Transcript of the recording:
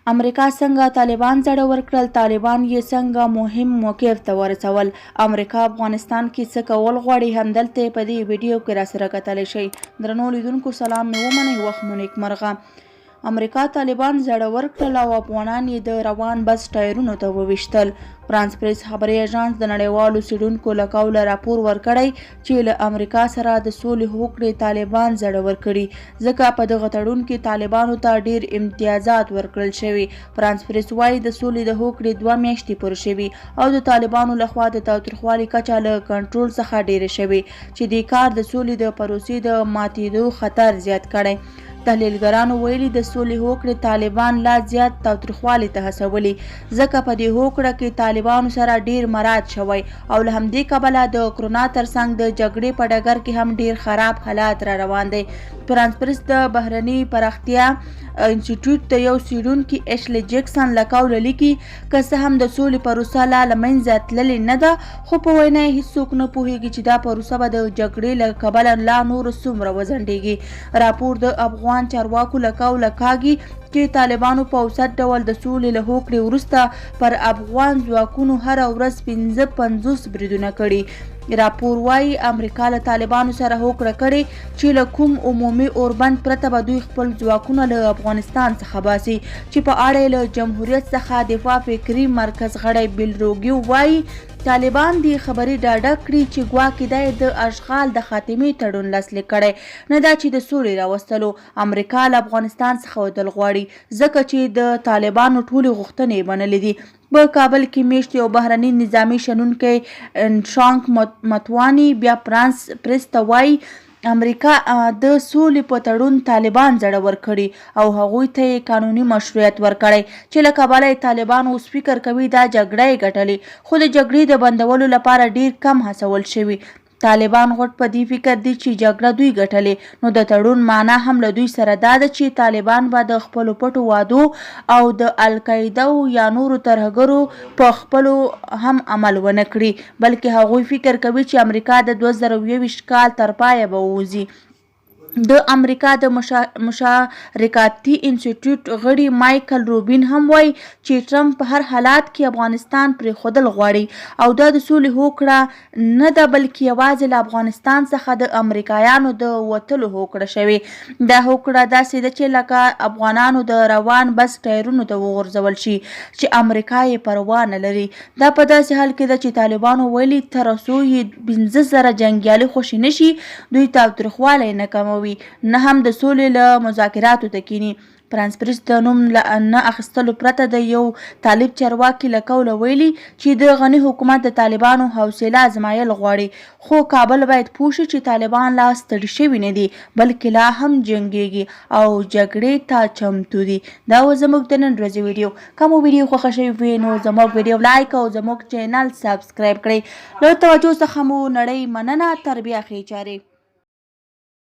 امریکا څنګه طالبان زړور کړل؟ طالبان یې څنګه مهم موقف ته ورسول؟ امریکا افغانستان کې څه کول غواړي؟ همدلته په دې ویډیو کې راسره کتلی شئ. درنو لیدونکو سلام مې ومنئ، وخت مو نیکمرغه. امریکا طالبان زړور کړل او افغانان یې د روان بس ټایرونو ته وویشتل. فرانس پریس خبري اژانس د نړیوالو څېړونکو له قوله راپور ورکړی چې له امریکا سره د سولې هوکړې طالبان زړور کړي، ځکه په دغه تړون کې طالبانو ته ډیر امتیازات ورکړل شوي. فرانس پریس وایي د سولې د هوکړې 2 میاشتې پوره شوي او د طالبانو لخوا د تاوتریخوالي کچه له کنټرول څخه ډیره شوې، چې دې کار د سولې د پروسې د ماتېدو خطر زیات کړی. تحلیلګرانو ویلي د سولې هوکړې طالبان لا زیات تاوتریخوالي ته هڅولي، ځکه په دې هوکړه کې طالبانو سره ډیر مراعات شوی او له همدې کبله د کرونا ترڅنګ د جګړې په ډګر کې هم ډیر خراب حالات را روان دي. فرانس پریس د بهرني پراختیا انسټیټیوټ د یو څېړونکي ایشلی جیکسن له قوله لیکي، که څه هم د سولې پروسه لا له منځه تللې نه ده، خو په وینا یې هیڅوک نه پوهیږي چې دا پروسه به د جګړې له کبله لا نور څومره وځنډیږي. راپور د افغان چارواکو له قوله کاږي چې طالبانو په اوسط ډول د سولې له هوکړې وروسته پر افغان ځواکونو هره ورځ 55 بریدونه کړي. راپور وایي امریکا له طالبانو سره هوکړه کړې چې له کوم عمومي اوربند پرته به دوی خپل ځواکونه له افغانستان څخه باسي، چې په اړه یې له جمهوریت څخه دفاع فکري مرکز غړی بیل روګیو وایي طالبان دې خبرې ډاډه کړي چې ګواکې دی د اشغال د خاتمې تړون لاسلیک کړی، نه دا چې د سولې راوستلو. امریکا له افغانستان څخه وتل غواړي، ځکه چې د طالبانو ټولې غوښتنې منلې دي. په کابل کې میشت یو بهرني نظامي شنونکی شانګ متوانی بیا فرانس پریس ته وایي امریکا د سولې په تړون طالبان زړور کړي او هغوی ته یې قانوني مشروعیت ورکړی، چې له کبله طالبان اوس فکر کوي دا جګړه یې ګټلې، خو د جګړې د بندولو لپاره ډیر کم هڅول شوي. طالبان غټ په دې فکر دي چې جګړه دوی ګټلې، نو د تړون معنا هم له دوی سره دا ده چې طالبان به د خپلو پټو وعدو او د القاعده یا نورو ترهګرو په خپلو هم عمل ونه کړي، بلکې هغوی فکر کوي چې امریکا د 2021 کال تر پایه به ووځي. د امریکا د مشارکتي انسټیټیوټ غړي مایکل روبین هم وایي چې ټرمپ په هر حالت کې افغانستان پرېښودل غواړي او دا د سولې هوکړه نه ده، بلکې یوازې له افغانستان څخه د امریکایانو د وتلو هوکړه شوې. دا هوکړه داسې ده چې لکه افغانانو د روان بس ټایرونو ته وغورځول شي، چې امریکا یې پروا نه لري. دا په داسې حال کې ده چې طالبانو ویلي تر څو یې 15,000 جنګیالي خوشي نشي، دوی تاوتریخوالی نه کموي، نه هم د سولې له مذاکراتو ته کینی. فرانس پریس د نوم نه اخیستلو پرته د یو طالب چارواکي له قوله ویلي چې د غني حکومت د طالبانو حوصله ازمایل غواړي، خو کابل باید پوه شي چې طالبان لا ستړي شوي نه دي، بلکې لا هم جنګیږي او جګړې ته چمتو دي. دا و زموږ د نن ورځې ویډیو. که مو ویډیو خوښه شوې وي نو زموږ ویډیو لایک او زموږ چینل سبسکرایب کړئ. له توجه څخه مو نړۍ مننه. تر بیا ښې چارې.